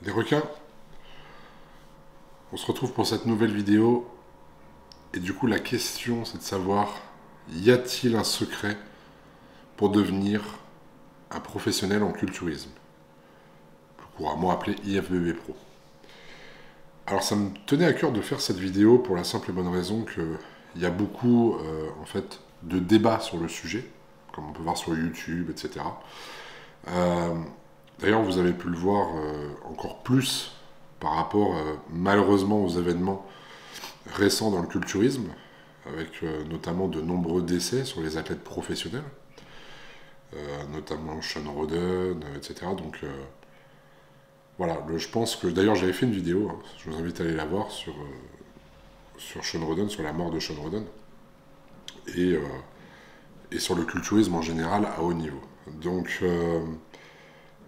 Les requins, on se retrouve pour cette nouvelle vidéo. Et du coup, la question, c'est de savoir, y a-t-il un secret pour devenir un professionnel en culturisme, couramment appelé IFBB Pro? Alors, ça me tenait à cœur de faire cette vidéo pour la simple et bonne raison qu'il y a beaucoup, en fait, de débats sur le sujet, comme on peut voir sur YouTube, etc. Euh, D'ailleurs, vous avez pu le voir encore plus par rapport, malheureusement, aux événements récents dans le culturisme, avec notamment de nombreux décès sur les athlètes professionnels, notamment Sean Roden, etc. Donc voilà, je pense que d'ailleurs j'avais fait une vidéo, hein, je vous invite à aller la voir sur Sean Roden, sur la mort de Sean Roden, et, euh, et sur le culturisme en général à haut niveau. Donc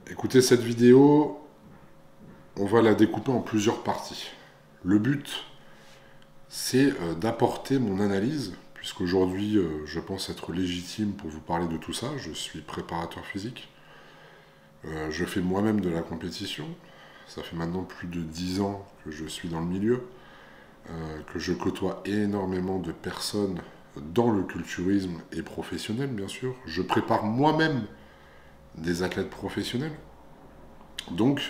écoutez, cette vidéo, on va la découper en plusieurs parties. Le but, c'est d'apporter mon analyse, puisqu'aujourd'hui, je pense être légitime pour vous parler de tout ça. Je suis préparateur physique. Je fais moi-même de la compétition. Ça fait maintenant plus de 10 ans que je suis dans le milieu, que je côtoie énormément de personnes dans le culturisme et professionnel, bien sûr. Je prépare moi-même des athlètes professionnels. Donc,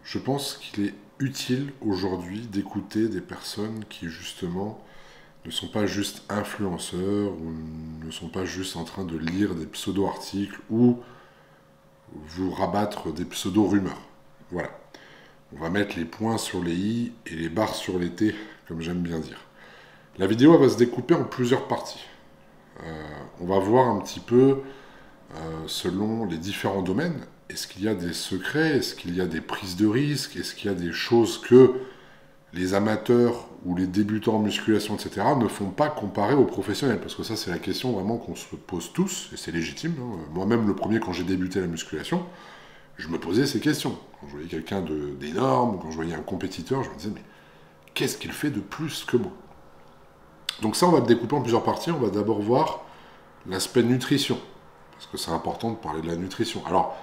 je pense qu'il est utile aujourd'hui d'écouter des personnes qui, justement, ne sont pas juste influenceurs ou ne sont pas juste en train de lire des pseudo-articles ou vous rabattre des pseudo-rumeurs. Voilà. On va mettre les points sur les i et les barres sur les t, comme j'aime bien dire. La vidéo elle va se découper en plusieurs parties. On va voir un petit peu, selon les différents domaines, est-ce qu'il y a des secrets, est-ce qu'il y a des prises de risques, est-ce qu'il y a des choses que les amateurs ou les débutants en musculation, etc., ne font pas comparer aux professionnels. Parce que ça, c'est la question vraiment qu'on se pose tous, et c'est légitime. Hein. Moi-même, le premier, quand j'ai débuté la musculation, je me posais ces questions. Quand je voyais quelqu'un d'énorme, ou quand je voyais un compétiteur, je me disais, mais qu'est-ce qu'il fait de plus que moi? Donc ça, on va le découper en plusieurs parties. On va d'abord voir l'aspect nutrition, parce que c'est important de parler de la nutrition. Alors,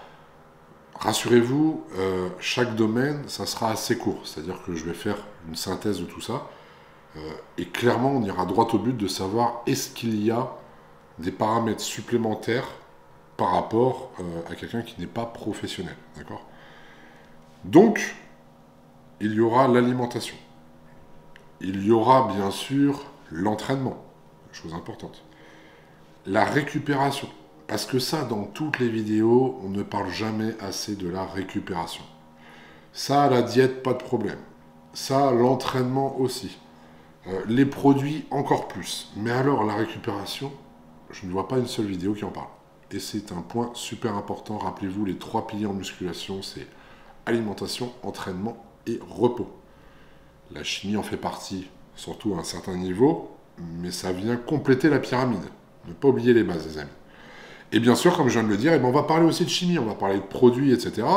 rassurez-vous, chaque domaine, ça sera assez court. C'est-à-dire que je vais faire une synthèse de tout ça. Et clairement, on ira droit au but de savoir est-ce qu'il y a des paramètres supplémentaires par rapport à quelqu'un qui n'est pas professionnel. D'accord? Donc, il y aura l'alimentation. Il y aura bien sûr l'entraînement, chose importante. La récupération. Parce que ça, dans toutes les vidéos, on ne parle jamais assez de la récupération. Ça, la diète, pas de problème. Ça, l'entraînement aussi. Les produits, encore plus. Mais alors, la récupération, je ne vois pas une seule vidéo qui en parle. Et c'est un point super important. Rappelez-vous, les 3 piliers en musculation, c'est alimentation, entraînement et repos. La chimie en fait partie, surtout à un certain niveau, mais ça vient compléter la pyramide. Ne pas oublier les bases, les amis. Et bien sûr, comme je viens de le dire, on va parler aussi de chimie, on va parler de produits, etc.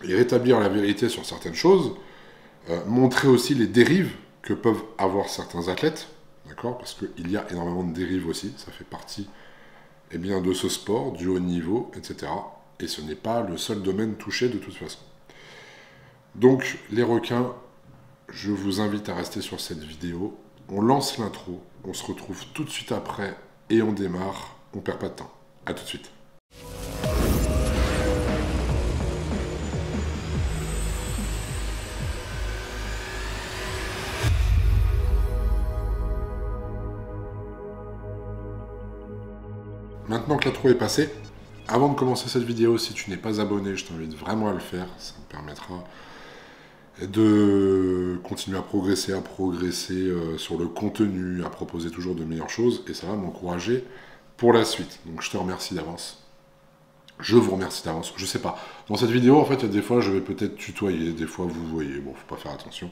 Et rétablir la vérité sur certaines choses, montrer aussi les dérives que peuvent avoir certains athlètes, d'accord? Parce qu'il y a énormément de dérives aussi, ça fait partie de ce sport, du haut niveau, etc. Et ce n'est pas le seul domaine touché de toute façon. Donc, les requins, je vous invite à rester sur cette vidéo. On lance l'intro, on se retrouve tout de suite après et on démarre, on perd pas de temps. A tout de suite. Maintenant que l'intro est passée, avant de commencer cette vidéo, si tu n'es pas abonné, je t'invite vraiment à le faire. Ça me permettra de continuer à progresser sur le contenu, à proposer toujours de meilleures choses, et ça va m'encourager pour la suite. Donc je te remercie d'avance. Je vous remercie d'avance. Je sais pas. Dans cette vidéo, en fait, il y a des fois, je vais peut-être tutoyer, des fois, vous voyez. Bon, faut pas faire attention.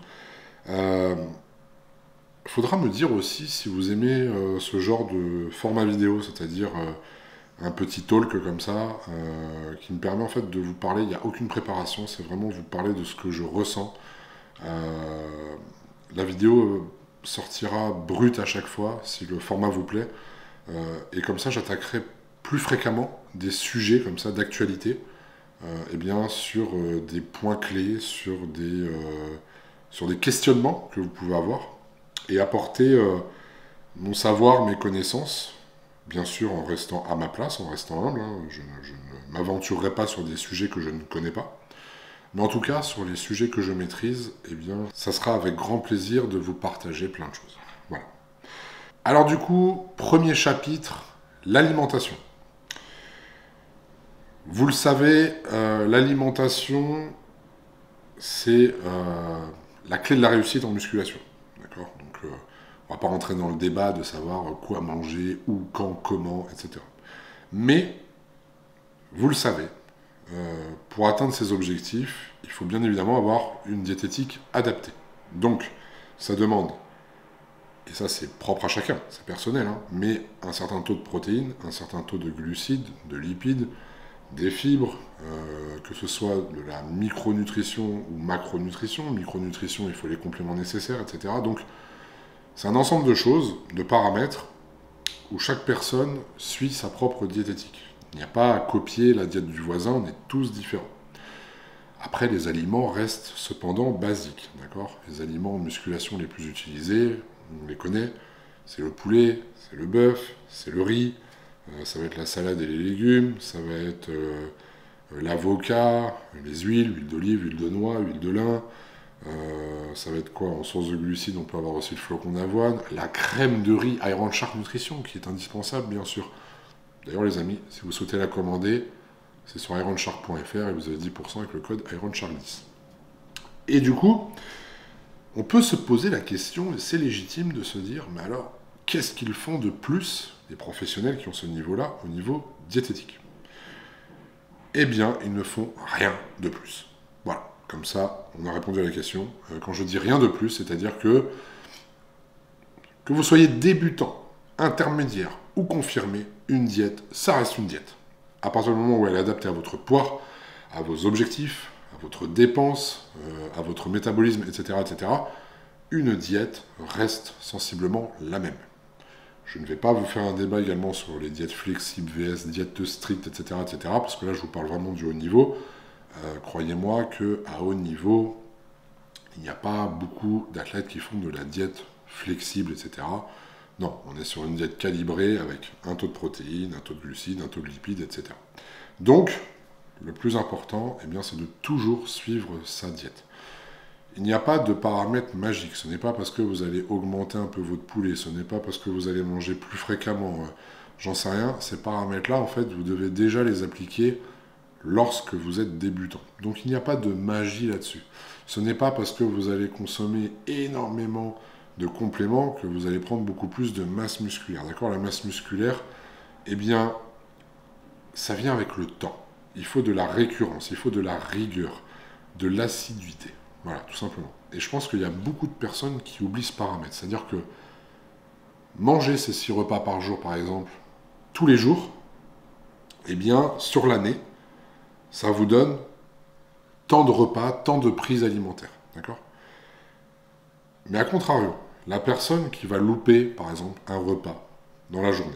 Faudra me dire aussi si vous aimez ce genre de format vidéo, c'est-à-dire un petit talk comme ça, qui me permet en fait de vous parler. Il n'y a aucune préparation, c'est vraiment vous parler de ce que je ressens. La vidéo sortira brute à chaque fois, si le format vous plaît. Et comme ça, j'attaquerai plus fréquemment des sujets comme ça d'actualité eh bien, sur des points clés, sur des questionnements que vous pouvez avoir, et apporter mon savoir, mes connaissances, bien sûr en restant à ma place, en restant humble. Hein. Je ne m'aventurerai pas sur des sujets que je ne connais pas. Mais en tout cas, sur les sujets que je maîtrise, eh bien, ça sera avec grand plaisir de vous partager plein de choses. Voilà. Alors du coup, premier chapitre, l'alimentation. Vous le savez, l'alimentation, c'est la clé de la réussite en musculation. D'accord. Donc, on ne va pas rentrer dans le débat de savoir quoi manger, où, quand, comment, etc. Mais, vous le savez, pour atteindre ces objectifs, il faut bien évidemment avoir une diététique adaptée. Donc, ça demande, et ça c'est propre à chacun, c'est personnel, hein, mais un certain taux de protéines, un certain taux de glucides, de lipides, des fibres, que ce soit de la micronutrition ou macronutrition. Micronutrition, il faut les compléments nécessaires, etc. Donc, c'est un ensemble de choses, de paramètres, où chaque personne suit sa propre diététique. Il n'y a pas à copier la diète du voisin, on est tous différents. Après, les aliments restent cependant basiques, d'accord? Les aliments en musculation les plus utilisés, on les connaît, c'est le poulet, c'est le bœuf, c'est le riz, ça va être la salade et les légumes, ça va être l'avocat, les huiles, huile d'olive, huile de noix, huile de lin, ça va être quoi? En source de glucides, on peut avoir aussi le flocon d'avoine, la crème de riz Iron Shark Nutrition, qui est indispensable, bien sûr. D'ailleurs, les amis, si vous souhaitez la commander, c'est sur ironshark.fr et vous avez 10% avec le code IRONSHARK10. Et du coup, on peut se poser la question, et c'est légitime de se dire, mais alors, qu'est-ce qu'ils font de plus, les professionnels qui ont ce niveau-là, au niveau diététique? Eh bien, ils ne font rien de plus. Voilà, comme ça, on a répondu à la question. Quand je dis rien de plus, c'est-à-dire que vous soyez débutant, intermédiaire ou confirmé, une diète, ça reste une diète. À partir du moment où elle est adaptée à votre poids, à vos objectifs, à votre dépense, à votre métabolisme, etc., etc., une diète reste sensiblement la même. Je ne vais pas vous faire un débat également sur les diètes flexibles, vs diètes strictes, etc., etc., parce que là, je vous parle vraiment du haut niveau. Croyez-moi qu'à haut niveau, il n'y a pas beaucoup d'athlètes qui font de la diète flexible, etc. Non, on est sur une diète calibrée avec un taux de protéines, un taux de glucides, un taux de lipides, etc. Donc, le plus important, eh bien, c'est de toujours suivre sa diète. Il n'y a pas de paramètres magiques. Ce n'est pas parce que vous allez augmenter un peu votre poulet, ce n'est pas parce que vous allez manger plus fréquemment, j'en sais rien. Ces paramètres-là, en fait, vous devez déjà les appliquer lorsque vous êtes débutant. Donc, il n'y a pas de magie là-dessus. Ce n'est pas parce que vous allez consommer énormément de compléments que vous allez prendre beaucoup plus de masse musculaire. D'accord? La masse musculaire, eh bien, ça vient avec le temps. Il faut de la récurrence, il faut de la rigueur, de l'assiduité. Voilà, tout simplement. Et je pense qu'il y a beaucoup de personnes qui oublient ce paramètre. C'est-à-dire que manger ces 6 repas par jour, par exemple, tous les jours, eh bien, sur l'année, ça vous donne tant de repas, tant de prises alimentaires. D'accord? Mais à contrario, la personne qui va louper, par exemple, un repas dans la journée,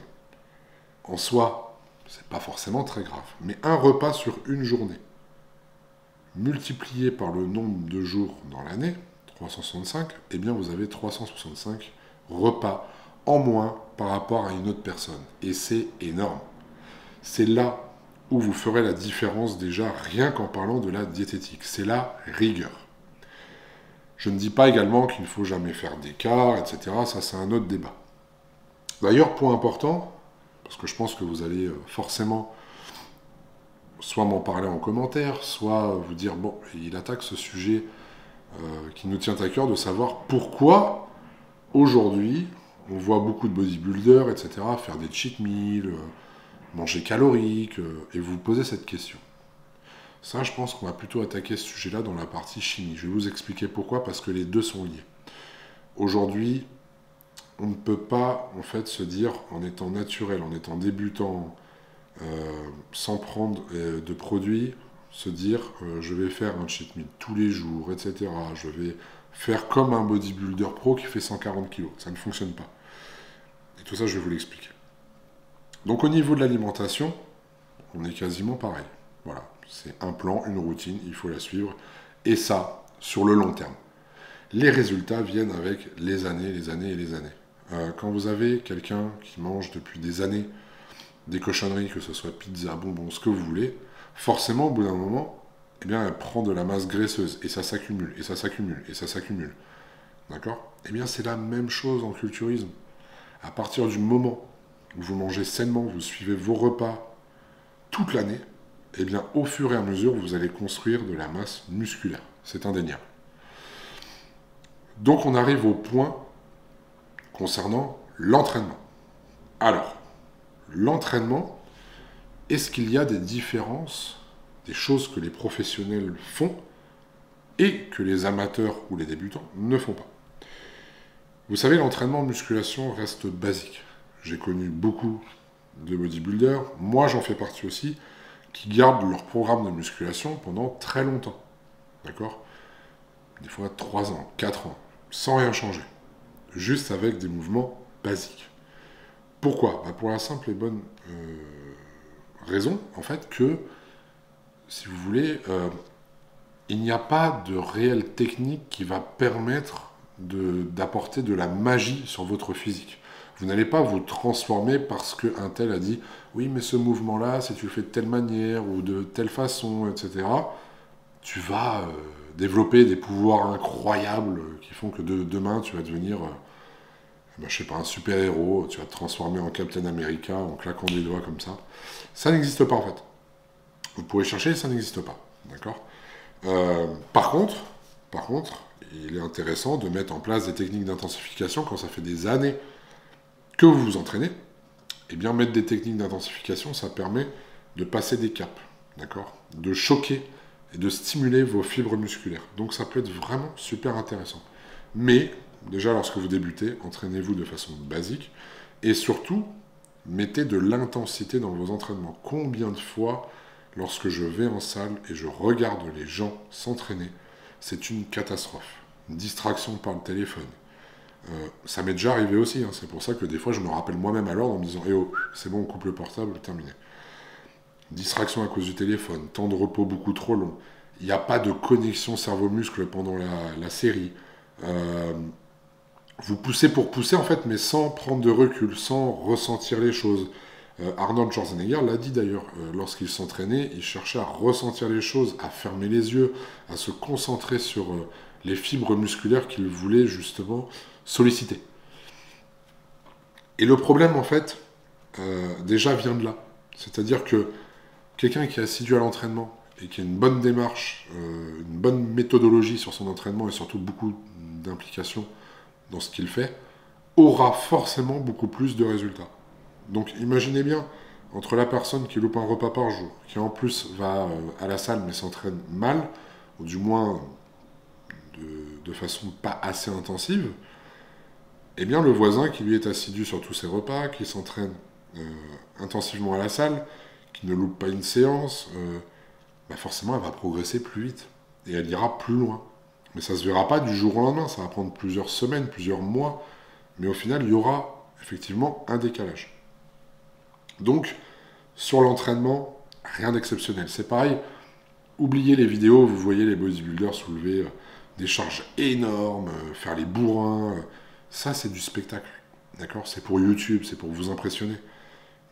en soi, c'est pas forcément très grave, mais un repas sur une journée, multiplié par le nombre de jours dans l'année, 365, eh bien vous avez 365 repas en moins par rapport à une autre personne. Et c'est énorme. C'est là où vous ferez la différence déjà, rien qu'en parlant de la diététique. C'est la rigueur. Je ne dis pas également qu'il ne faut jamais faire d'écart, etc. Ça, c'est un autre débat. D'ailleurs, point important, parce que je pense que vous allez forcément soit m'en parler en commentaire, soit vous dire, bon, il attaque ce sujet qui nous tient à cœur de savoir pourquoi, aujourd'hui, on voit beaucoup de bodybuilders, etc., faire des cheat meals, manger calorique, et vous vous posez cette question. Ça, je pense qu'on va plutôt attaquer ce sujet-là dans la partie chimie. Je vais vous expliquer pourquoi, parce que les deux sont liés. Aujourd'hui, on ne peut pas, en fait, se dire, en étant naturel, en étant débutant, sans prendre de produits, se dire je vais faire un cheat meal tous les jours, etc. Je vais faire comme un bodybuilder pro qui fait 140 kg. Ça ne fonctionne pas. Et tout ça, je vais vous l'expliquer. Donc au niveau de l'alimentation, on est quasiment pareil. Voilà. C'est un plan, une routine, il faut la suivre. Et ça, sur le long terme. Les résultats viennent avec les années, les années et les années. Quand vous avez quelqu'un qui mange depuis des années des cochonneries, que ce soit pizza, bonbons, ce que vous voulez, forcément, au bout d'un moment, eh bien, elle prend de la masse graisseuse, et ça s'accumule, et ça s'accumule, et ça s'accumule. D'accord? Eh bien, c'est la même chose en culturisme. À partir du moment où vous mangez sainement, vous suivez vos repas toute l'année, eh bien, au fur et à mesure, vous allez construire de la masse musculaire. C'est indéniable. Donc, on arrive au point concernant l'entraînement. Alors, l'entraînement, est-ce qu'il y a des différences, des choses que les professionnels font et que les amateurs ou les débutants ne font pas? Vous savez, l'entraînement en musculation reste basique. J'ai connu beaucoup de bodybuilders, moi j'en fais partie aussi, qui gardent leur programme de musculation pendant très longtemps. D'accord? Des fois 3 ans, 4 ans, sans rien changer. Juste avec des mouvements basiques. Pourquoi? Pour la simple et bonne raison, en fait, que, si vous voulez, il n'y a pas de réelle technique qui va permettre d'apporter de la magie sur votre physique. Vous n'allez pas vous transformer parce qu'un tel a dit « Oui, mais ce mouvement-là, si tu le fais de telle manière ou de telle façon, etc. », tu vas développer des pouvoirs incroyables qui font que demain, tu vas devenir, je sais pas, un super-héros, tu vas te transformer en Captain America en claquant des doigts comme ça. Ça n'existe pas, en fait. Vous pouvez chercher, ça n'existe pas. D'accord? Par contre, il est intéressant de mettre en place des techniques d'intensification quand ça fait des années que vous vous entraînez. Eh bien, mettre des techniques d'intensification, ça permet de passer des caps, d'accord? De choquer et de stimuler vos fibres musculaires. Donc, ça peut être vraiment super intéressant. Mais, déjà, lorsque vous débutez, entraînez-vous de façon basique et surtout, mettez de l'intensité dans vos entraînements. Combien de fois, lorsque je vais en salle et je regarde les gens s'entraîner, c'est une catastrophe. Une distraction par le téléphone. Ça m'est déjà arrivé aussi, hein. C'est pour ça que des fois je me rappelle moi-même à l'ordre en me disant « Eh oh, c'est bon, on coupe le portable, terminé ». Distraction à cause du téléphone, temps de repos beaucoup trop long, il n'y a pas de connexion cerveau-muscle pendant la série. Vous poussez pour pousser en fait, mais sans prendre de recul, sans ressentir les choses. Arnold Schwarzenegger l'a dit d'ailleurs, lorsqu'il s'entraînait, il cherchait à ressentir les choses, à fermer les yeux, à se concentrer sur les fibres musculaires qu'il voulait justement solliciter. Et le problème en fait, déjà vient de là. C'est-à-dire que quelqu'un qui est assidu à l'entraînement et qui a une bonne démarche, une bonne méthodologie sur son entraînement et surtout beaucoup d'implication dans ce qu'il fait, aura forcément beaucoup plus de résultats. Donc imaginez bien, entre la personne qui loupe un repas par jour, qui en plus va à la salle mais s'entraîne mal, ou du moins de façon pas assez intensive, eh bien le voisin qui lui est assidu sur tous ses repas, qui s'entraîne intensivement à la salle, qui ne loupe pas une séance, forcément elle va progresser plus vite, et elle ira plus loin. Mais ça ne se verra pas du jour au lendemain, ça va prendre plusieurs semaines, plusieurs mois, mais au final il y aura effectivement un décalage. Donc, sur l'entraînement, rien d'exceptionnel. C'est pareil, oubliez les vidéos, vous voyez les bodybuilders soulever des charges énormes, faire les bourrins, ça c'est du spectacle, d'accord? C'est pour YouTube, c'est pour vous impressionner.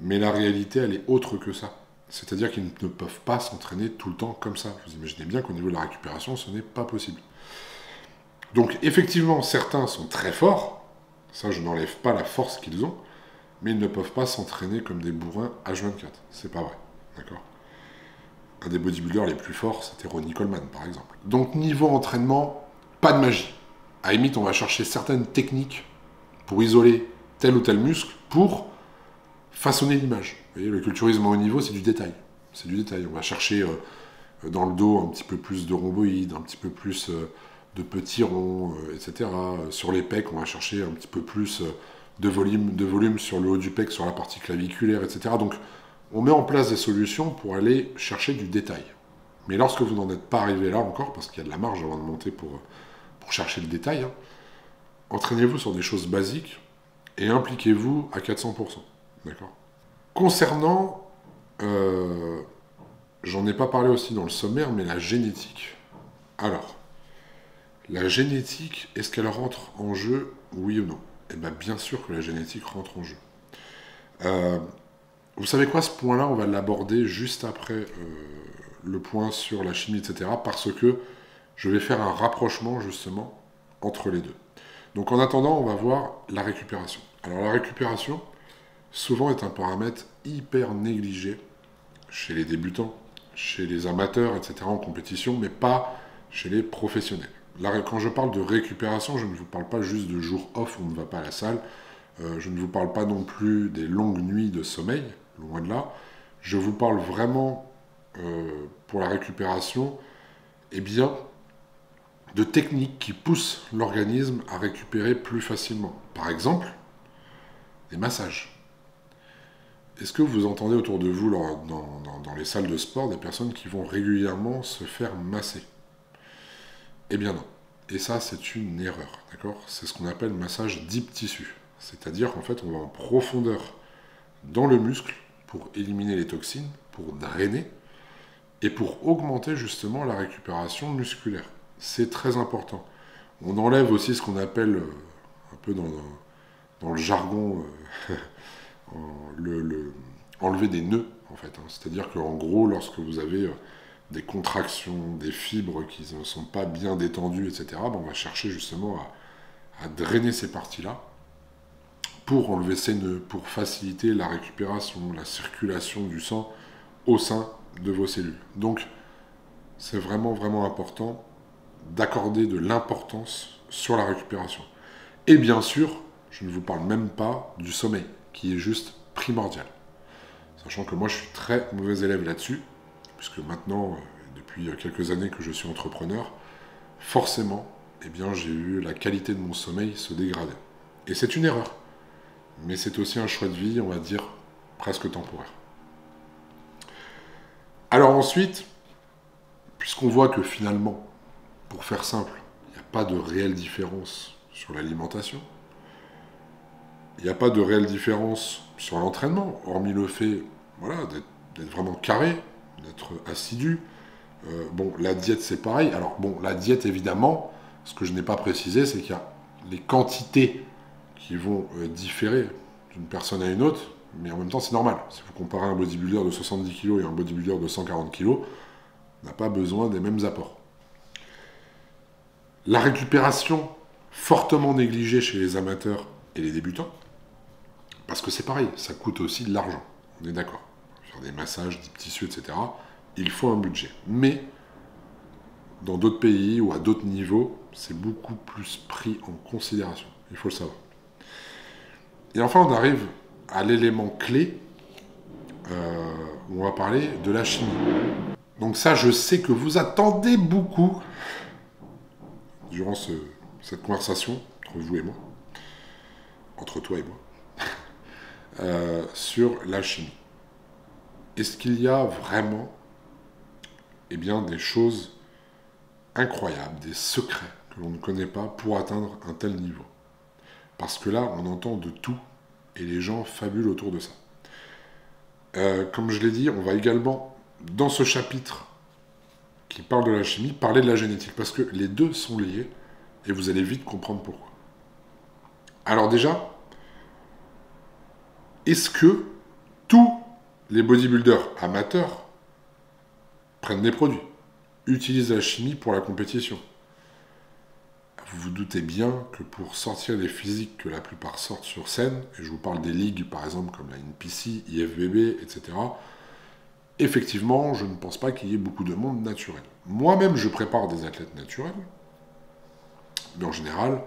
Mais la réalité, elle est autre que ça. C'est-à-dire qu'ils ne peuvent pas s'entraîner tout le temps comme ça. Vous imaginez bien qu'au niveau de la récupération, ce n'est pas possible. Donc, effectivement, certains sont très forts, ça je n'enlève pas la force qu'ils ont, mais ils ne peuvent pas s'entraîner comme des bourrins H24. C'est pas vrai, d'accord? Un des bodybuilders les plus forts, c'était Ronnie Coleman, par exemple. Donc, niveau entraînement, pas de magie. À la limite, on va chercher certaines techniques pour isoler tel ou tel muscle pour façonner l'image. Vous voyez, le culturisme à haut niveau, c'est du détail. C'est du détail. On va chercher dans le dos un petit peu plus de rhomboïdes, un petit peu plus de petits ronds, etc. Sur les pecs, on va chercher un petit peu plus de volume sur le haut du pec, sur la partie claviculaire, etc. Donc, on met en place des solutions pour aller chercher du détail. Mais lorsque vous n'en êtes pas arrivé là encore, parce qu'il y a de la marge avant de monter pour chercher le détail, hein, entraînez-vous sur des choses basiques et impliquez-vous à 400%. D'accord? Concernant, j'en ai pas parlé aussi dans le sommaire, mais la génétique. Alors, la génétique, est-ce qu'elle rentre en jeu, oui ou non? Eh bien sûr que la génétique rentre en jeu. Euh, Vous savez quoi, ce point-là, on va l'aborder juste après le point sur la chimie, etc. Parce que je vais faire un rapprochement, justement, entre les deux. Donc en attendant, on va voir la récupération. Alors la récupération, souvent est un paramètre hyper négligé chez les débutants, chez les amateurs, etc. en compétition, mais pas chez les professionnels. Là, quand je parle de récupération, je ne vous parle pas juste de jours off où on ne va pas à la salle, je ne vous parle pas non plus des longues nuits de sommeil, loin de là. Je vous parle vraiment, pour la récupération, eh bien, de techniques qui poussent l'organisme à récupérer plus facilement. Par exemple, des massages. Est-ce que vous entendez autour de vous, dans les salles de sport, des personnes qui vont régulièrement se faire masser? Eh bien non. Et ça, c'est une erreur, d'accord? C'est ce qu'on appelle massage deep tissu. C'est-à-dire qu'en fait, on va en profondeur dans le muscle pour éliminer les toxines, pour drainer, et pour augmenter justement la récupération musculaire. C'est très important. On enlève aussi ce qu'on appelle, un peu dans le jargon, enlever des nœuds, en fait. Hein. C'est-à-dire qu'en gros, lorsque vous avez des contractions, des fibres qui ne sont pas bien détendues, etc., on va chercher justement à drainer ces parties-là pour enlever ces nœuds, pour faciliter la récupération, la circulation du sang au sein de vos cellules. Donc, c'est vraiment, vraiment important d'accorder de l'importance sur la récupération. Et bien sûr, je ne vous parle même pas du sommeil, qui est juste primordial. Sachant que moi, je suis très mauvais élève là-dessus, puisque maintenant, depuis quelques années que je suis entrepreneur, forcément, eh bien, j'ai eu la qualité de mon sommeil se dégrader. Et c'est une erreur. Mais c'est aussi un choix de vie, on va dire, presque temporaire. Alors ensuite, puisqu'on voit que finalement, pour faire simple, il n'y a pas de réelle différence sur l'alimentation, il n'y a pas de réelle différence sur l'entraînement, hormis le fait voilà, d'être vraiment carré, d'être assidu. Bon, la diète, c'est pareil. Alors, bon, la diète, évidemment, ce que je n'ai pas précisé, c'est qu'il y a les quantités qui vont différer d'une personne à une autre, mais en même temps, c'est normal. Si vous comparez un bodybuilder de 70 kg et un bodybuilder de 140 kg, on n'a pas besoin des mêmes apports. La récupération, fortement négligée chez les amateurs et les débutants, parce que c'est pareil, ça coûte aussi de l'argent, on est d'accord. Faire des massages, des tissus, etc., il faut un budget. Mais, dans d'autres pays ou à d'autres niveaux, c'est beaucoup plus pris en considération. Il faut le savoir. Et enfin, on arrive à l'élément clé, où on va parler de la chimie. Donc ça, je sais que vous attendez beaucoup, durant cette conversation, entre vous et moi, entre toi et moi, sur la chimie. Est-ce qu'il y a vraiment des choses incroyables, des secrets que l'on ne connaît pas pour atteindre un tel niveau? Parce que là, on entend de tout et les gens fabulent autour de ça. Comme je l'ai dit, on va également, dans ce chapitre qui parle de la chimie, parler de la génétique. Parce que les deux sont liés et vous allez vite comprendre pourquoi. Alors déjà, est-ce que tous les bodybuilders amateurs prennent des produits, utilisent la chimie pour la compétition? Vous vous doutez bien que pour sortir les physiques que la plupart sortent sur scène, et je vous parle des ligues par exemple comme la NPC, IFBB, etc., effectivement, je ne pense pas qu'il y ait beaucoup de monde naturel. Moi-même, je prépare des athlètes naturels, mais en général,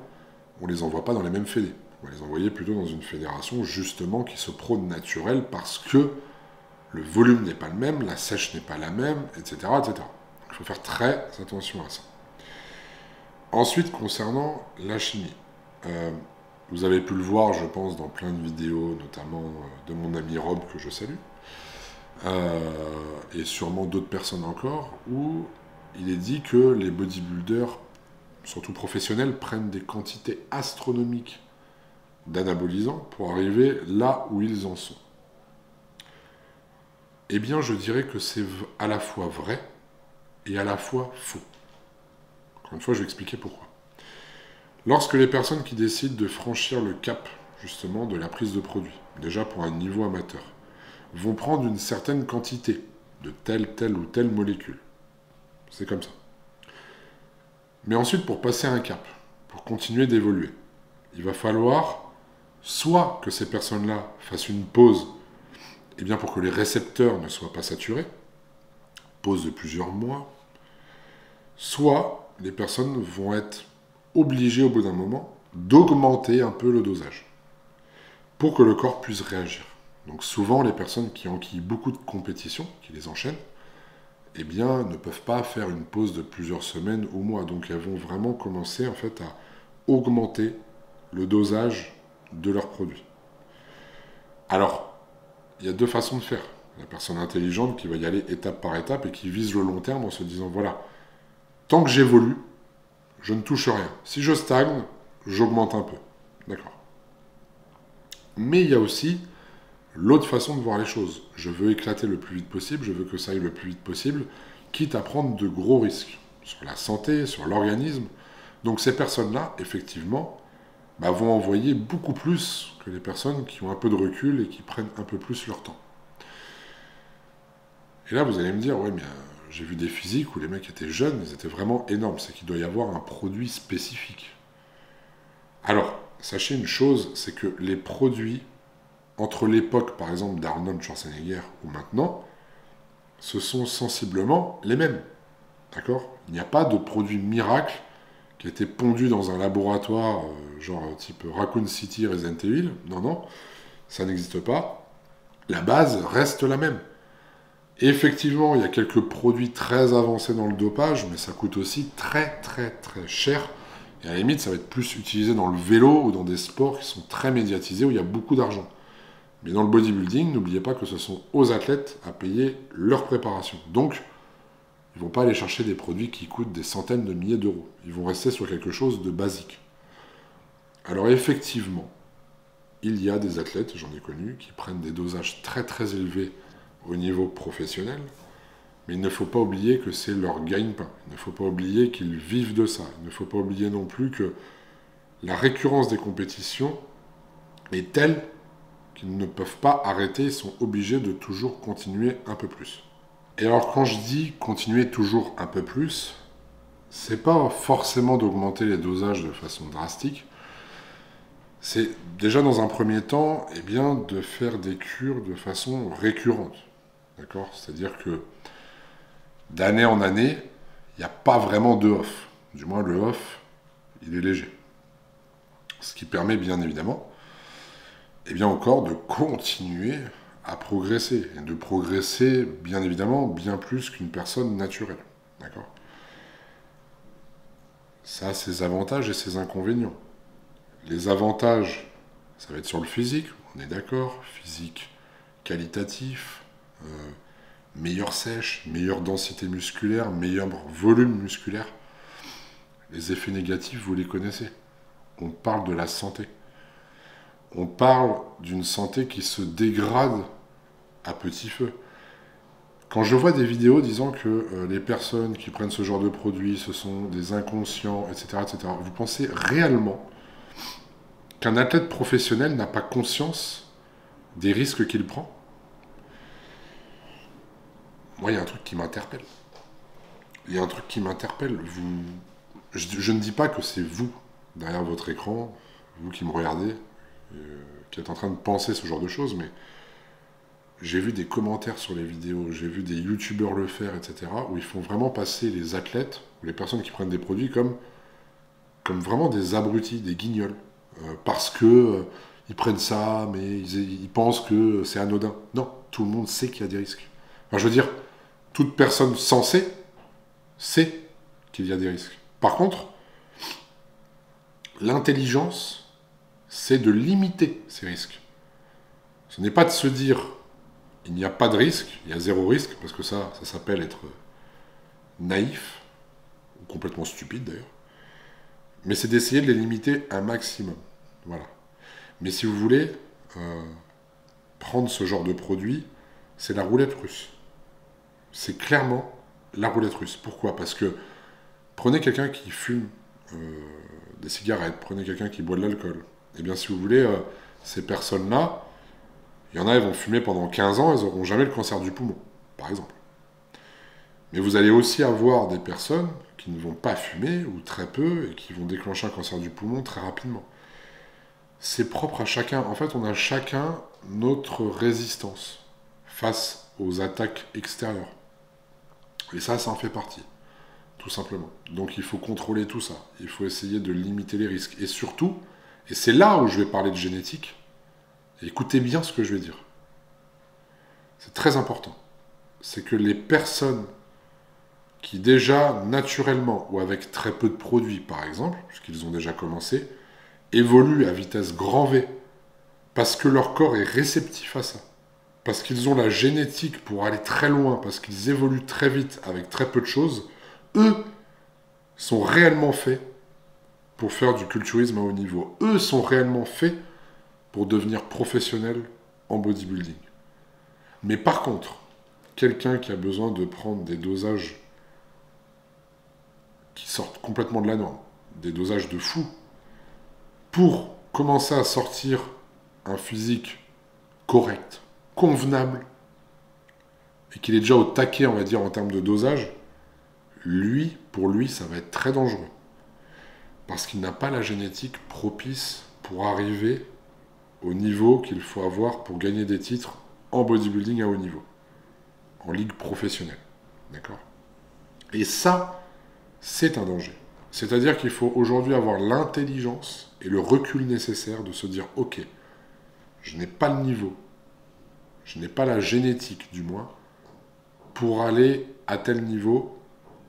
on ne les envoie pas dans les mêmes fédés. On va les envoyer plutôt dans une fédération justement qui se prône naturelle parce que le volume n'est pas le même, la sèche n'est pas la même, etc., etc. Il faut faire très attention à ça. Ensuite, concernant la chimie, vous avez pu le voir, je pense, dans plein de vidéos, notamment de mon ami Rob, que je salue, et sûrement d'autres personnes encore, où il est dit que les bodybuilders, surtout professionnels, prennent des quantités astronomiques d'anabolisants pour arriver là où ils en sont. Eh bien, je dirais que c'est à la fois vrai et à la fois faux. Encore une fois, je vais expliquer pourquoi. Lorsque les personnes qui décident de franchir le cap, justement, de la prise de produit, déjà pour un niveau amateur, vont prendre une certaine quantité de telle ou telle molécule. C'est comme ça. Mais ensuite, pour passer un cap, pour continuer d'évoluer, il va falloir soit que ces personnes-là fassent une pause, eh bien pour que les récepteurs ne soient pas saturés, pause de plusieurs mois, soit les personnes vont être obligées au bout d'un moment d'augmenter un peu le dosage pour que le corps puisse réagir. Donc souvent, les personnes qui enquillent beaucoup de compétitions, qui les enchaînent, eh bien, ne peuvent pas faire une pause de plusieurs semaines ou mois. Donc elles vont vraiment commencer en fait à augmenter le dosage de leurs produits. Alors, il y a deux façons de faire. La personne intelligente qui va y aller étape par étape et qui vise le long terme en se disant, voilà, tant que j'évolue, je ne touche rien. Si je stagne, j'augmente un peu. D'accord. Mais il y a aussi l'autre façon de voir les choses. Je veux éclater le plus vite possible, je veux que ça aille le plus vite possible, quitte à prendre de gros risques sur la santé, sur l'organisme. Donc ces personnes-là, effectivement, vont envoyer beaucoup plus que les personnes qui ont un peu de recul et qui prennent un peu plus leur temps. Et là, vous allez me dire, ouais, mais j'ai vu des physiques où les mecs étaient jeunes, ils étaient vraiment énormes. C'est qu'il doit y avoir un produit spécifique. Alors, sachez une chose, c'est que les produits, entre l'époque, par exemple, d'Arnold Schwarzenegger ou maintenant, ce sont sensiblement les mêmes. D'accord? Il n'y a pas de produit miracle qui a été pondu dans un laboratoire, genre type Raccoon City, Resident Evil. Non, non, ça n'existe pas. La base reste la même. Et effectivement, il y a quelques produits très avancés dans le dopage, mais ça coûte aussi très cher. Et à la limite, ça va être plus utilisé dans le vélo ou dans des sports qui sont très médiatisés, où il y a beaucoup d'argent. Mais dans le bodybuilding, n'oubliez pas que ce sont aux athlètes à payer leur préparation. Donc, ils ne vont pas aller chercher des produits qui coûtent des centaines de milliers d'euros. Ils vont rester sur quelque chose de basique. Alors effectivement, il y a des athlètes, j'en ai connu, qui prennent des dosages très élevés au niveau professionnel, mais il ne faut pas oublier que c'est leur gagne-pain. Il ne faut pas oublier qu'ils vivent de ça. Il ne faut pas oublier non plus que la récurrence des compétitions est telle qu'ils ne peuvent pas arrêter, ils sont obligés de toujours continuer un peu plus. Et alors quand je dis continuer toujours un peu plus, c'est pas forcément d'augmenter les dosages de façon drastique, c'est déjà dans un premier temps, eh bien, de faire des cures de façon récurrente. D'accord? C'est-à-dire que d'année en année, il n'y a pas vraiment de off. Du moins, le off, il est léger. Ce qui permet bien évidemment, eh bien encore, de continuer à progresser. Et de progresser, bien évidemment, bien plus qu'une personne naturelle. D'accord? Ça a ses avantages et ses inconvénients. Les avantages, ça va être sur le physique, on est d'accord, physique qualitatif, meilleure sèche, meilleure densité musculaire, meilleur volume musculaire. Les effets négatifs, vous les connaissez. On parle de la santé. On parle d'une santé qui se dégrade à petit feu. Quand je vois des vidéos disant que les personnes qui prennent ce genre de produits, ce sont des inconscients, etc., vous pensez réellement qu'un athlète professionnel n'a pas conscience des risques qu'il prend? Moi, il y a un truc qui m'interpelle. Il y a un truc qui m'interpelle. Je ne dis pas que c'est vous, derrière votre écran, vous qui me regardez, qui êtes en train de penser ce genre de choses, mais j'ai vu des commentaires sur les vidéos, j'ai vu des youtubeurs le faire, etc., où ils font vraiment passer les athlètes, ou les personnes qui prennent des produits, comme vraiment des abrutis, des guignols. Parce que ils prennent ça, mais ils pensent que c'est anodin. Non, tout le monde sait qu'il y a des risques. Enfin, je veux dire, toute personne sensée sait qu'il y a des risques. Par contre, l'intelligence, c'est de limiter ces risques. Ce n'est pas de se dire, il n'y a pas de risque, il y a zéro risque, parce que ça s'appelle être naïf, ou complètement stupide d'ailleurs, mais c'est d'essayer de les limiter un maximum. Voilà. Mais si vous voulez prendre ce genre de produit, c'est la roulette russe. C'est clairement la roulette russe. Pourquoi? Parce que prenez quelqu'un qui fume des cigarettes, prenez quelqu'un qui boit de l'alcool. Eh bien, si vous voulez, ces personnes-là, il y en a, elles vont fumer pendant 15 ans, elles n'auront jamais le cancer du poumon, par exemple. Mais vous allez aussi avoir des personnes qui ne vont pas fumer, ou très peu, et qui vont déclencher un cancer du poumon très rapidement. C'est propre à chacun. En fait, on a chacun notre résistance face aux attaques extérieures. Et ça en fait partie, tout simplement. Donc il faut contrôler tout ça. Il faut essayer de limiter les risques. Et surtout, et c'est là où je vais parler de génétique, écoutez bien ce que je vais dire. C'est très important. C'est que les personnes qui déjà, naturellement, ou avec très peu de produits, par exemple, puisqu'ils ont déjà commencé, évoluent à vitesse grand V, parce que leur corps est réceptif à ça, parce qu'ils ont la génétique pour aller très loin, parce qu'ils évoluent très vite avec très peu de choses, eux sont réellement faits pour faire du culturisme à haut niveau. Eux sont réellement faits pour devenir professionnels en bodybuilding. Mais par contre, quelqu'un qui a besoin de prendre des dosages qui sortent complètement de la norme, des dosages de fou, pour commencer à sortir un physique correct, convenable, et qu'il est déjà au taquet, on va dire, en termes de dosage, pour lui, ça va être très dangereux. Parce qu'il n'a pas la génétique propice pour arriver au niveau qu'il faut avoir pour gagner des titres en bodybuilding à haut niveau, en ligue professionnelle. D'accord? Et ça, c'est un danger. C'est-à-dire qu'il faut aujourd'hui avoir l'intelligence et le recul nécessaire de se dire « Ok, je n'ai pas le niveau, je n'ai pas la génétique du moins, pour aller à tel niveau,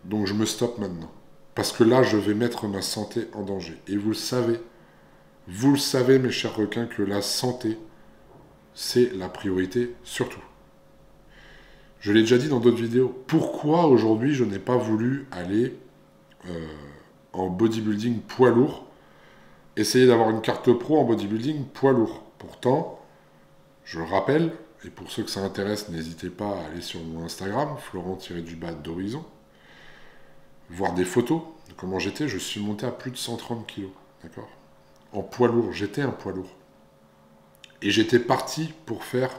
donc je me stoppe maintenant. Parce que là, je vais mettre ma santé en danger. » Et vous le savez, mes chers requins, que la santé, c'est la priorité surtout. Je l'ai déjà dit dans d'autres vidéos. Pourquoi aujourd'hui je n'ai pas voulu aller en bodybuilding poids lourd, essayer d'avoir une carte pro en bodybuilding poids lourd. Pourtant, je le rappelle, et pour ceux que ça intéresse, n'hésitez pas à aller sur mon Instagram, Florent-d'Horizon, voir des photos de comment j'étais. Je suis monté à plus de 130 kilos, d'accord? En poids lourd, j'étais un poids lourd. Et j'étais parti pour faire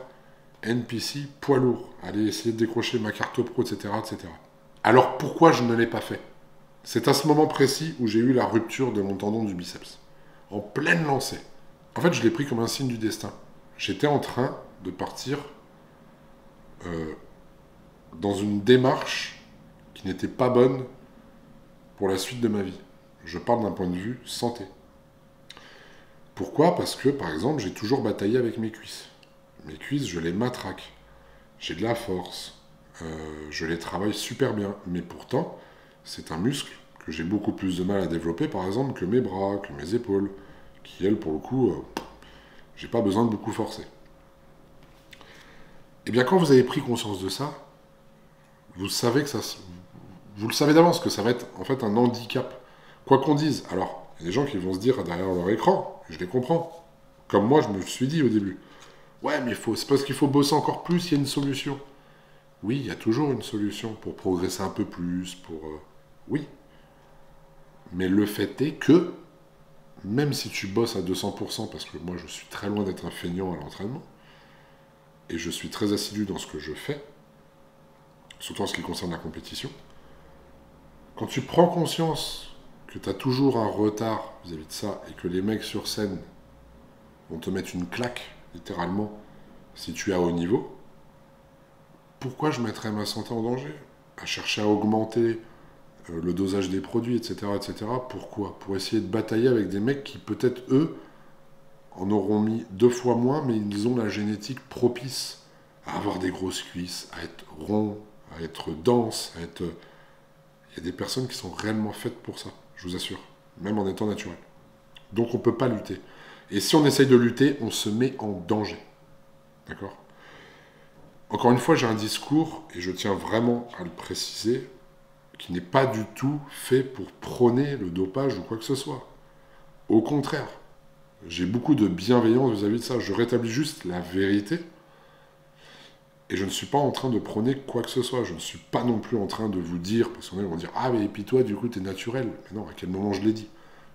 NPC poids lourd, aller essayer de décrocher ma carte pro, etc., etc. Alors pourquoi je ne l'ai pas fait? C'est à ce moment précis où j'ai eu la rupture de mon tendon du biceps. En pleine lancée. En fait, je l'ai pris comme un signe du destin. J'étais en train de partir dans une démarche qui n'était pas bonne pour la suite de ma vie. Je parle d'un point de vue santé. Pourquoi? Parce que, par exemple, j'ai toujours bataillé avec mes cuisses. Mes cuisses, je les matraque. J'ai de la force. Je les travaille super bien. Mais pourtant, c'est un muscle que j'ai beaucoup plus de mal à développer, par exemple, que mes bras, que mes épaules, qui, elles, pour le coup, j'ai pas besoin de beaucoup forcer. Et bien, quand vous avez pris conscience de ça, vous savez que vous le savez d'avance, que ça va être, en fait, un handicap. Quoi qu'on dise. Alors, il y a des gens qui vont se dire derrière leur écran, je les comprends. Comme moi, je me suis dit au début. Ouais, mais c'est parce qu'il faut bosser encore plus, il y a une solution. Oui, il y a toujours une solution pour progresser un peu plus, oui. Mais le fait est que, même si tu bosses à 200%, parce que moi je suis très loin d'être un feignant à l'entraînement, et je suis très assidu dans ce que je fais, surtout en ce qui concerne la compétition, quand tu prends conscience que tu as toujours un retard vis-à-vis de ça, et que les mecs sur scène vont te mettre une claque, littéralement, si tu es à haut niveau, pourquoi je mettrais ma santé en danger? À chercher à augmenter le dosage des produits, etc., etc. Pourquoi? Pour essayer de batailler avec des mecs qui, peut-être, eux, en auront mis 2 fois moins, mais ils ont la génétique propice à avoir des grosses cuisses, à être ronds, à être denses, à être... Il y a des personnes qui sont réellement faites pour ça, je vous assure, même en étant naturel. Donc on ne peut pas lutter. Et si on essaye de lutter, on se met en danger. D'accord? Encore une fois, j'ai un discours, et je tiens vraiment à le préciser, qui n'est pas du tout fait pour prôner le dopage ou quoi que ce soit. Au contraire, j'ai beaucoup de bienveillance vis-à-vis de ça. Je rétablis juste la vérité. Et je ne suis pas en train de prôner quoi que ce soit. Je ne suis pas non plus en train de vous dire, parce qu'on va dire, ah mais et puis toi, du coup, t'es naturel. Mais non, à quel moment je l'ai dit?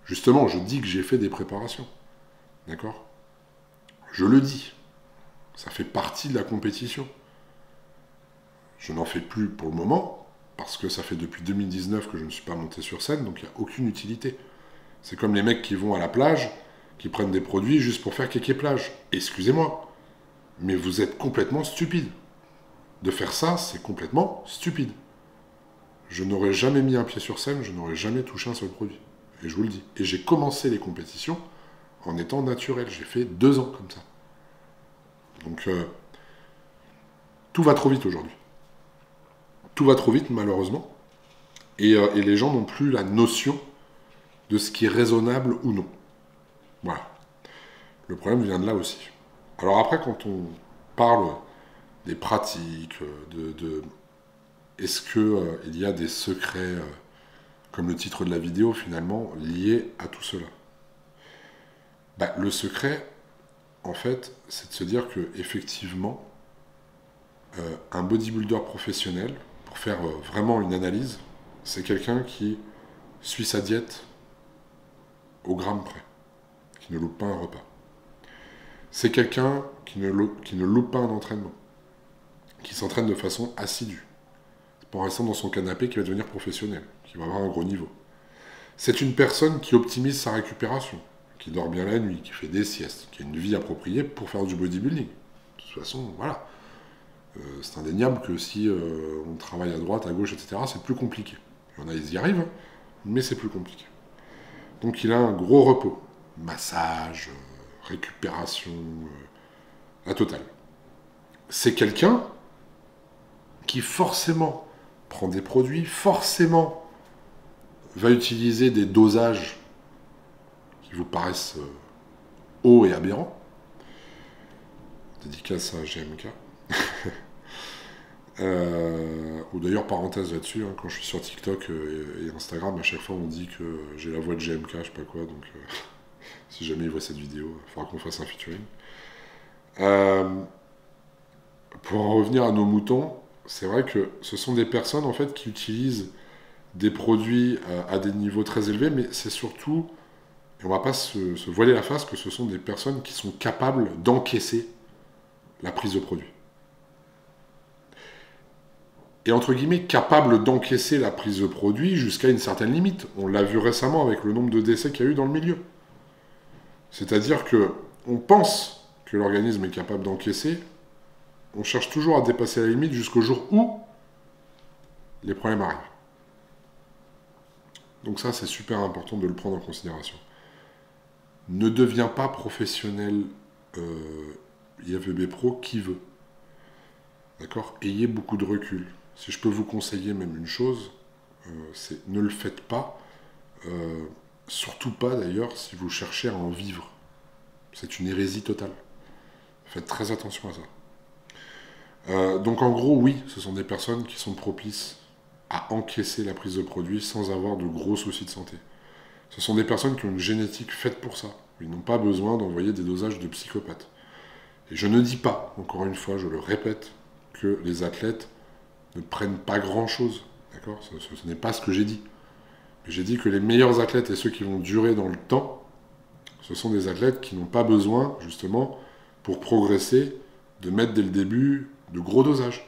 Justement, je dis que j'ai fait des préparations. D'accord? Je le dis. Ça fait partie de la compétition. Je n'en fais plus pour le moment, parce que ça fait depuis 2019 que je ne suis pas monté sur scène, donc il n'y a aucune utilité. C'est comme les mecs qui vont à la plage, qui prennent des produits juste pour faire kéké plage. Excusez-moi, mais vous êtes complètement stupide. De faire ça, c'est complètement stupide. Je n'aurais jamais mis un pied sur scène, je n'aurais jamais touché un seul produit. Et je vous le dis. Et j'ai commencé les compétitions en étant naturel. J'ai fait 2 ans comme ça. Donc, tout va trop vite aujourd'hui. Tout va trop vite, malheureusement. Et les gens n'ont plus la notion de ce qui est raisonnable ou non. Voilà. Le problème vient de là aussi. Alors après, quand on parle des pratiques, est-ce qu'il y a des secrets, comme le titre de la vidéo finalement, liés à tout cela? Le secret, en fait, c'est de se dire que effectivement, un bodybuilder professionnel, pour faire vraiment une analyse, c'est quelqu'un qui suit sa diète au gramme près, qui ne loupe pas un repas. C'est quelqu'un qui ne loupe pas un entraînement, qui s'entraîne de façon assidue. C'est pas en restant dans son canapé qu'il va devenir professionnel, qui va avoir un gros niveau. C'est une personne qui optimise sa récupération, qui dort bien la nuit, qui fait des siestes, qui a une vie appropriée pour faire du bodybuilding. De toute façon, voilà. C'est indéniable que si on travaille à droite, à gauche, etc., c'est plus compliqué. Il y en a, ils y arrivent, hein, mais c'est plus compliqué. Donc il a un gros repos. Massage, récupération, la totale. C'est quelqu'un qui forcément prend des produits, forcément va utiliser des dosages qui vous paraissent hauts et aberrants. Dédicace à GMK. Ou d'ailleurs, parenthèse là-dessus, hein, quand je suis sur TikTok et Instagram, à chaque fois on dit que j'ai la voix de GMK, je sais pas quoi, donc si jamais il voit cette vidéo, il faudra qu'on fasse un featuring. Pour en revenir à nos moutons, c'est vrai que ce sont des personnes en fait qui utilisent des produits à des niveaux très élevés, mais c'est surtout, et on va pas se voiler la face, que ce sont des personnes qui sont capables d'encaisser la prise de produit. Et entre guillemets, capables d'encaisser la prise de produit jusqu'à une certaine limite. On l'a vu récemment avec le nombre de décès qu'il y a eu dans le milieu. C'est-à-dire que on pense que l'organisme est capable d'encaisser, on cherche toujours à dépasser la limite jusqu'au jour où les problèmes arrivent. Donc ça, c'est super important de le prendre en considération. Ne deviens pas professionnel IFBB Pro qui veut. D'accord? Ayez beaucoup de recul. Si je peux vous conseiller même une chose, c'est ne le faites pas. Surtout pas d'ailleurs si vous cherchez à en vivre. C'est une hérésie totale. Faites très attention à ça. Donc en gros, oui, ce sont des personnes qui sont propices à encaisser la prise de produit sans avoir de gros soucis de santé. Ce sont des personnes qui ont une génétique faite pour ça. Ils n'ont pas besoin d'envoyer des dosages de psychopathes. Et je ne dis pas, encore une fois, je le répète, que les athlètes ne prennent pas grand-chose. D'accord ? Ce n'est pas ce que j'ai dit. Mais j'ai dit que les meilleurs athlètes et ceux qui vont durer dans le temps, ce sont des athlètes qui n'ont pas besoin, justement, pour progresser, de mettre dès le début de gros dosages.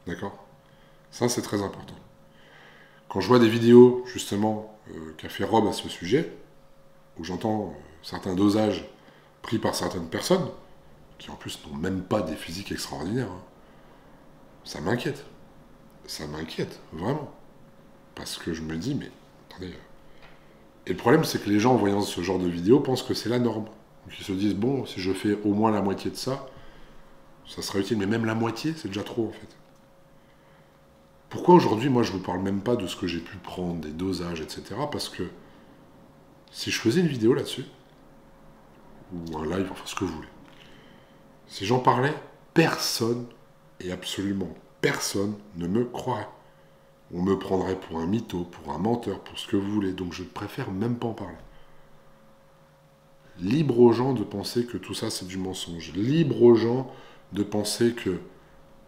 D'accord ? Ça, c'est très important. Quand je vois des vidéos, justement, qu'a fait Rob à ce sujet, où j'entends certains dosages pris par certaines personnes, qui en plus n'ont même pas des physiques extraordinaires, hein, ça m'inquiète. Ça m'inquiète, vraiment. Parce que je me dis, mais attendez. Et le problème, c'est que les gens, en voyant ce genre de vidéos, pensent que c'est la norme. Donc ils se disent, bon, si je fais au moins la moitié de ça, ça sera utile. Mais même la moitié, c'est déjà trop, en fait. Pourquoi aujourd'hui, moi, je ne vous parle même pas de ce que j'ai pu prendre, des dosages, etc. Parce que si je faisais une vidéo là-dessus, ou un live, enfin ce que vous voulez, si j'en parlais, personne, et absolument personne, ne me croirait. On me prendrait pour un mytho, pour un menteur, pour ce que vous voulez. Donc je préfère même pas en parler. Libre aux gens de penser que tout ça c'est du mensonge. Libre aux gens de penser que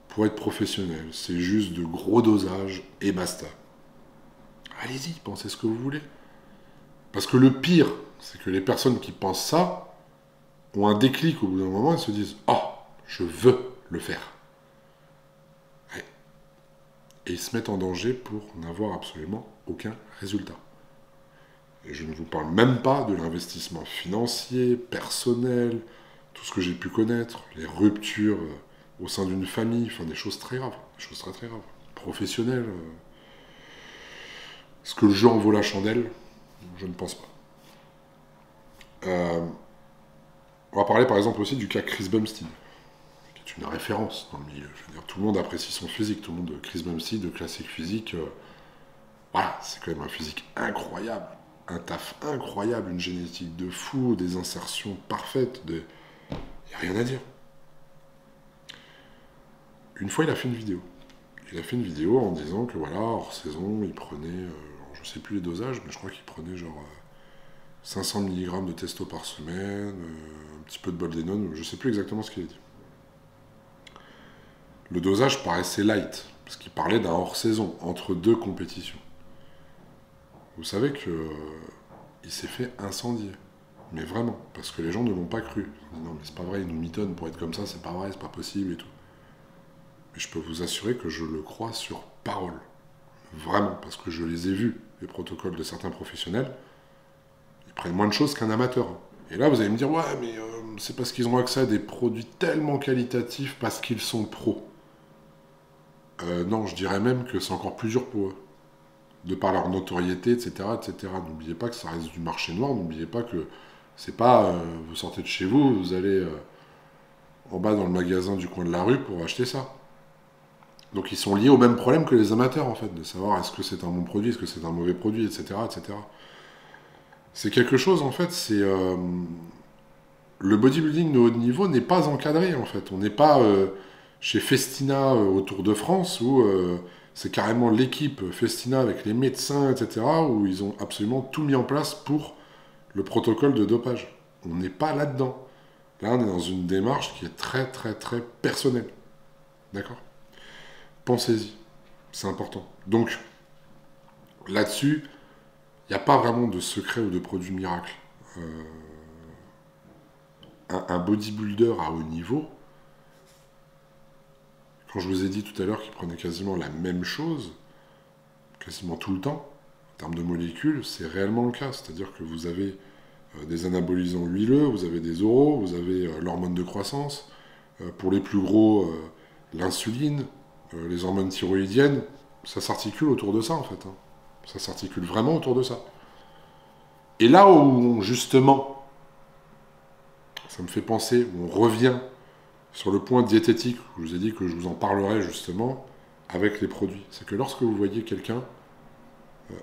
pour être professionnel, c'est juste de gros dosages et basta. Allez-y, pensez ce que vous voulez. Parce que le pire, c'est que les personnes qui pensent ça ont un déclic au bout d'un moment et se disent « Oh, je veux le faire ». Et ils se mettent en danger pour n'avoir absolument aucun résultat. Et je ne vous parle même pas de l'investissement financier, personnel, tout ce que j'ai pu connaître, les ruptures au sein d'une famille, enfin des choses très graves, des choses très très graves. Professionnelles. Est-ce que le jeu en vaut la chandelle? Je ne pense pas. On va parler par exemple aussi du cas Chris Bumstead, qui est une référence dans le milieu. Je veux dire, tout le monde apprécie son physique, tout le monde, Chris Bumstead, de classique physique, voilà, c'est quand même un physique incroyable, un taf incroyable, une génétique de fou, des insertions parfaites, il n'y a rien à dire. Une fois, il a fait une vidéo. Il a fait une vidéo en disant que voilà, hors saison, il prenait, je ne sais plus les dosages, mais je crois qu'il prenait genre 500 mg de testo par semaine, un petit peu de boldenone, je ne sais plus exactement ce qu'il a dit. Le dosage paraissait light, parce qu'il parlait d'un hors-saison, entre deux compétitions. Vous savez que il s'est fait incendier. Mais vraiment, parce que les gens ne l'ont pas cru. Ils disent, non mais c'est pas vrai, il nous mitonne pour être comme ça, c'est pas vrai, c'est pas possible et tout. Mais je peux vous assurer que je le crois sur parole. Vraiment, parce que je les ai vus, les protocoles de certains professionnels. Ils prennent moins de choses qu'un amateur. Et là, vous allez me dire, ouais, mais c'est parce qu'ils ont accès à des produits tellement qualitatifs parce qu'ils sont pros. Non, je dirais même que c'est encore plus dur pour eux. De par leur notoriété, etc., etc. N'oubliez pas que ça reste du marché noir, n'oubliez pas que c'est pas vous sortez de chez vous, vous allez en bas dans le magasin du coin de la rue pour acheter ça. Donc ils sont liés au même problème que les amateurs, en fait, de savoir est-ce que c'est un bon produit, est-ce que c'est un mauvais produit, etc., etc. C'est quelque chose, en fait, c'est... le bodybuilding de haut niveau n'est pas encadré, en fait. On n'est pas chez Festina au Tour de France, où c'est carrément l'équipe Festina avec les médecins, etc., où ils ont absolument tout mis en place pour le protocole de dopage. On n'est pas là-dedans. Là, on est dans une démarche qui est très, très, très personnelle. D'accord ? Pensez-y. C'est important. Donc, là-dessus, il n'y a pas vraiment de secret ou de produit miracle. Un bodybuilder à haut niveau, quand je vous ai dit tout à l'heure qu'il prenait quasiment la même chose, quasiment tout le temps, en termes de molécules, c'est réellement le cas. C'est-à-dire que vous avez des anabolisants huileux, vous avez des oraux, vous avez l'hormone de croissance, pour les plus gros, l'insuline, les hormones thyroïdiennes, ça s'articule autour de ça en fait. Hein. Ça s'articule vraiment autour de ça. Et là où justement, ça me fait penser, où on revient sur le point diététique, où je vous ai dit que je vous en parlerai justement avec les produits, c'est que lorsque vous voyez quelqu'un,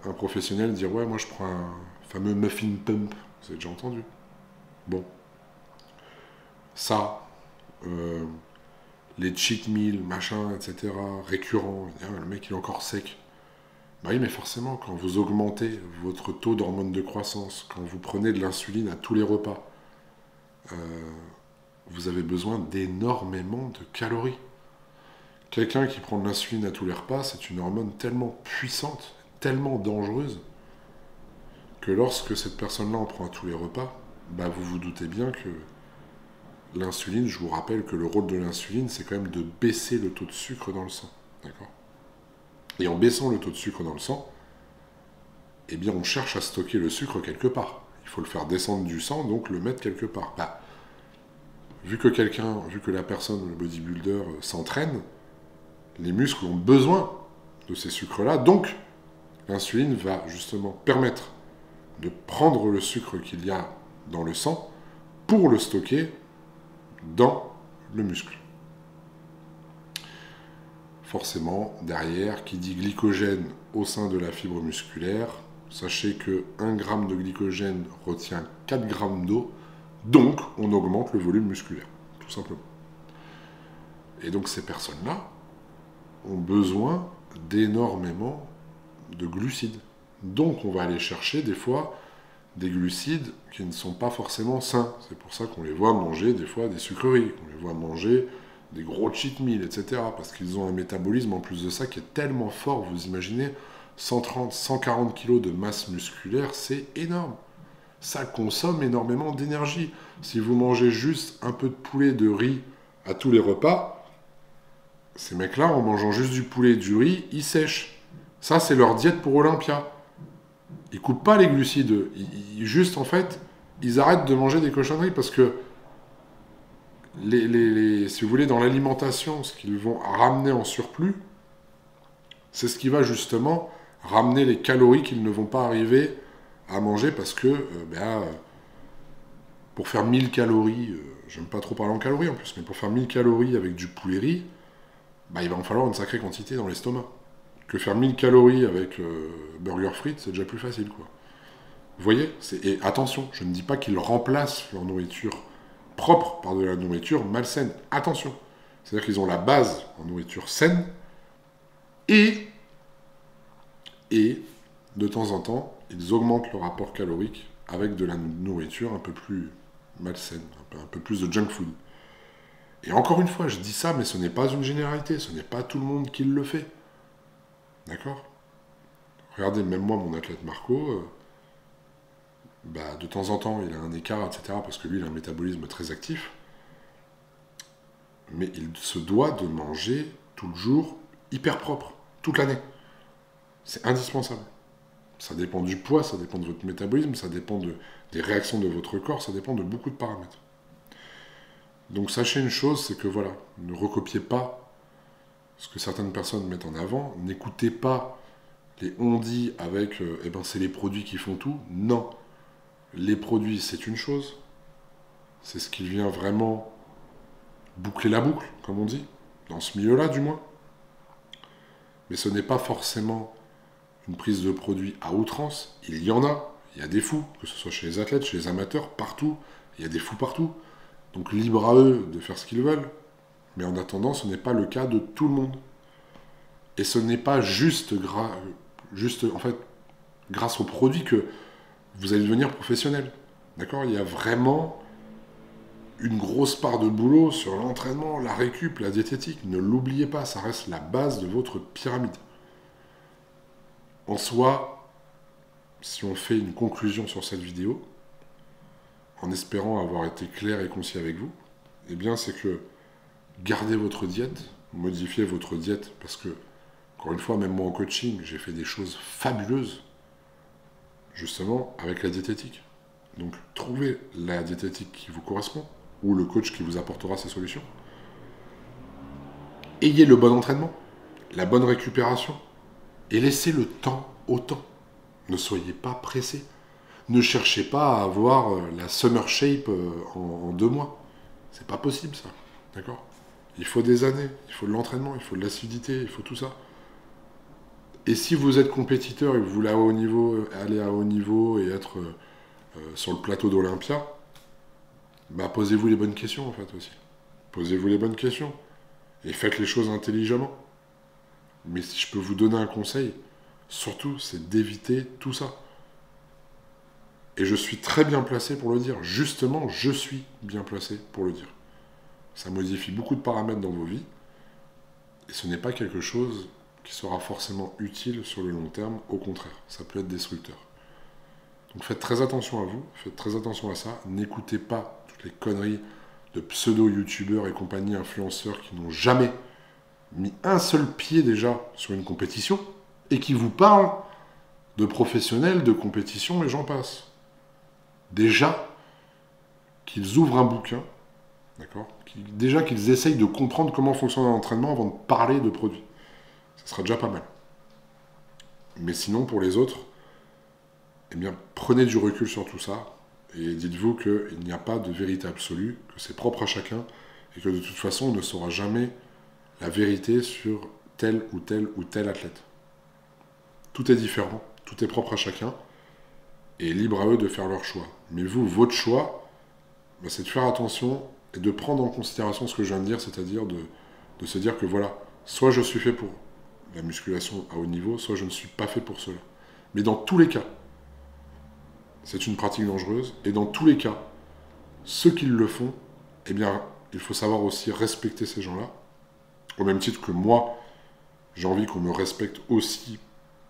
un professionnel, dire « Ouais, moi je prends un fameux muffin pump », vous avez déjà entendu. Bon. Ça, les cheat meals, machin, etc., récurrents, le mec il est encore sec. Bah oui, mais forcément, quand vous augmentez votre taux d'hormones de croissance, quand vous prenez de l'insuline à tous les repas, vous avez besoin d'énormément de calories. Quelqu'un qui prend de l'insuline à tous les repas, c'est une hormone tellement puissante, tellement dangereuse, que lorsque cette personne-là en prend à tous les repas, bah vous vous doutez bien que l'insuline, je vous rappelle que le rôle de l'insuline, c'est quand même de baisser le taux de sucre dans le sang. D'accord ? Et en baissant le taux de sucre dans le sang, eh bien on cherche à stocker le sucre quelque part. Il faut le faire descendre du sang, donc le mettre quelque part. Bah, vu que la personne, le bodybuilder, s'entraîne, les muscles ont besoin de ces sucres-là, donc l'insuline va justement permettre de prendre le sucre qu'il y a dans le sang pour le stocker dans le muscle. Forcément, derrière, qui dit glycogène au sein de la fibre musculaire, sachez que 1 g de glycogène retient 4 g d'eau, donc on augmente le volume musculaire, tout simplement. Et donc ces personnes-là ont besoin d'énormément de glucides. Donc on va aller chercher des fois des glucides qui ne sont pas forcément sains. C'est pour ça qu'on les voit manger des fois des sucreries, qu'on les voit manger des gros cheat meals, etc. Parce qu'ils ont un métabolisme en plus de ça qui est tellement fort, vous imaginez, 130, 140 kilos de masse musculaire, c'est énorme. Ça consomme énormément d'énergie. Si vous mangez juste un peu de poulet, de riz à tous les repas, ces mecs-là, en mangeant juste du poulet et du riz, ils sèchent. Ça, c'est leur diète pour Olympia. Ils coupent pas les glucides. Juste, en fait, ils arrêtent de manger des cochonneries parce que, si vous voulez, dans l'alimentation, ce qu'ils vont ramener en surplus, c'est ce qui va justement ramener les calories qu'ils ne vont pas arriver à manger parce que, pour faire 1000 calories, j'aime pas trop parler en calories en plus, mais pour faire 1000 calories avec du poulet riz, il va en falloir une sacrée quantité dans l'estomac. Que faire 1000 calories avec burger frites, c'est déjà plus facile, quoi. Vous voyez? Et attention, je ne dis pas qu'ils remplacent leur nourriture propre par de la nourriture malsaine. Attention. C'est-à-dire qu'ils ont la base en nourriture saine et de temps en temps, ils augmentent le rapport calorique avec de la nourriture un peu plus malsaine, un peu plus de junk food. Et encore une fois, je dis ça, mais ce n'est pas une généralité, ce n'est pas tout le monde qui le fait. D'accord? Regardez, même moi, mon athlète Marco, de temps en temps, il a un écart, etc., parce que lui, il a un métabolisme très actif. Mais il se doit de manger tout le jour hyper propre, toute l'année. C'est indispensable. Ça dépend du poids, ça dépend de votre métabolisme, ça dépend des réactions de votre corps, ça dépend de beaucoup de paramètres. Donc sachez une chose, c'est que voilà, ne recopiez pas ce que certaines personnes mettent en avant, n'écoutez pas les on-dit avec c'est les produits qui font tout. Non, les produits c'est une chose, c'est ce qui vient vraiment boucler la boucle, comme on dit, dans ce milieu-là du moins. Mais ce n'est pas forcément une prise de produit à outrance. Il y en a, il y a des fous, que ce soit chez les athlètes, chez les amateurs, partout, il y a des fous partout. Donc libre à eux de faire ce qu'ils veulent. Mais en attendant, ce n'est pas le cas de tout le monde. Et ce n'est pas juste grâce aux produits que vous allez devenir professionnel. D'accord? Il y a vraiment une grosse part de boulot sur l'entraînement, la récup, la diététique. Ne l'oubliez pas, ça reste la base de votre pyramide. En soi, si on fait une conclusion sur cette vidéo, en espérant avoir été clair et concis avec vous, eh bien c'est que gardez votre diète, modifiez votre diète, parce que, encore une fois, même moi en coaching, j'ai fait des choses fabuleuses, justement, avec la diététique. Donc, trouvez la diététique qui vous correspond, ou le coach qui vous apportera ces solutions. Ayez le bon entraînement, la bonne récupération, et laissez le temps au temps. Ne soyez pas pressé. Ne cherchez pas à avoir la summer shape en 2 mois. C'est pas possible, ça. D'accord? Il faut des années, il faut de l'entraînement, il faut de l'assiduité, il faut tout ça. Et si vous êtes compétiteur et que vous voulez aller à haut niveau et être sur le plateau d'Olympia, posez-vous les bonnes questions, en fait, aussi. Posez-vous les bonnes questions. Et faites les choses intelligemment. Mais si je peux vous donner un conseil, surtout, c'est d'éviter tout ça. Et je suis très bien placé pour le dire. Justement, je suis bien placé pour le dire. Ça modifie beaucoup de paramètres dans vos vies. Et ce n'est pas quelque chose qui sera forcément utile sur le long terme. Au contraire, ça peut être destructeur. Donc faites très attention à vous. Faites très attention à ça. N'écoutez pas toutes les conneries de pseudo-youtubeurs et compagnie influenceurs qui n'ont jamais mis un seul pied déjà sur une compétition et qui vous parlent de professionnels, de compétition et j'en passe. Déjà qu'ils ouvrent un bouquin, d'accord? Déjà qu'ils essayent de comprendre comment fonctionne un entraînement avant de parler de produits. Ça sera déjà pas mal. Mais sinon, pour les autres, eh bien, prenez du recul sur tout ça et dites-vous qu'il n'y a pas de vérité absolue, que c'est propre à chacun et que de toute façon, on ne saura jamais la vérité sur tel ou tel ou tel athlète. Tout est différent, tout est propre à chacun et libre à eux de faire leur choix. Mais vous, votre choix, c'est de faire attention et de prendre en considération ce que je viens de dire, c'est-à-dire de se dire que voilà, soit je suis fait pour la musculation à haut niveau, soit je ne suis pas fait pour cela. Mais dans tous les cas, c'est une pratique dangereuse, et dans tous les cas, ceux qui le font, eh bien, il faut savoir aussi respecter ces gens-là, au même titre que moi, j'ai envie qu'on me respecte aussi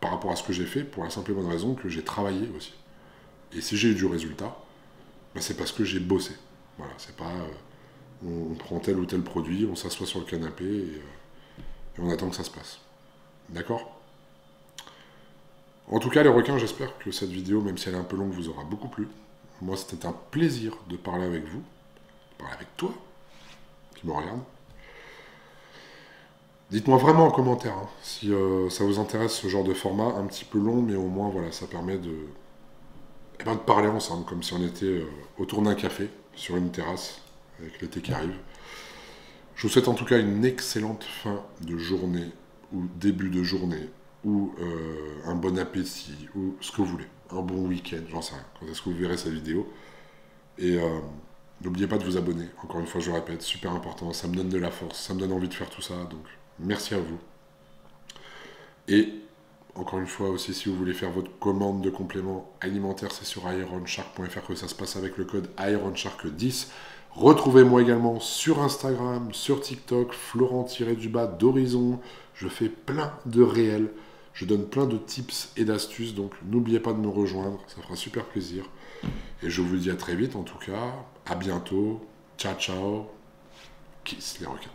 par rapport à ce que j'ai fait, pour la simple et bonne raison que j'ai travaillé aussi. Et si j'ai eu du résultat, ben c'est parce que j'ai bossé. Voilà, c'est pas on prend tel ou tel produit, on s'assoit sur le canapé et on attend que ça se passe. D'accord? En tout cas, les requins, j'espère que cette vidéo, même si elle est un peu longue, vous aura beaucoup plu. Moi, c'était un plaisir de parler avec vous, de parler avec toi, qui me regarde. Dites-moi vraiment en commentaire hein, si ça vous intéresse ce genre de format, un petit peu long, mais au moins, voilà, ça permet eh ben, de parler ensemble, comme si on était autour d'un café, sur une terrasse, avec l'été qui arrive. Je vous souhaite en tout cas une excellente fin de journée, ou début de journée, ou un bon appétit, ou ce que vous voulez. Un bon week-end, j'en sais rien. Quand est-ce que vous verrez cette vidéo? Et n'oubliez pas de vous abonner. Encore une fois, je le répète, super important. Ça me donne de la force, ça me donne envie de faire tout ça. Donc, merci à vous. Et encore une fois aussi, si vous voulez faire votre commande de compléments alimentaires, c'est sur ironshark.fr que ça se passe avec le code ironshark10. Retrouvez-moi également sur Instagram, sur TikTok, Florent-d'Horizon. Je fais plein de réels. Je donne plein de tips et d'astuces. Donc n'oubliez pas de me rejoindre. Ça fera super plaisir. Et je vous dis à très vite en tout cas. À bientôt. Ciao, ciao. Kiss les requins.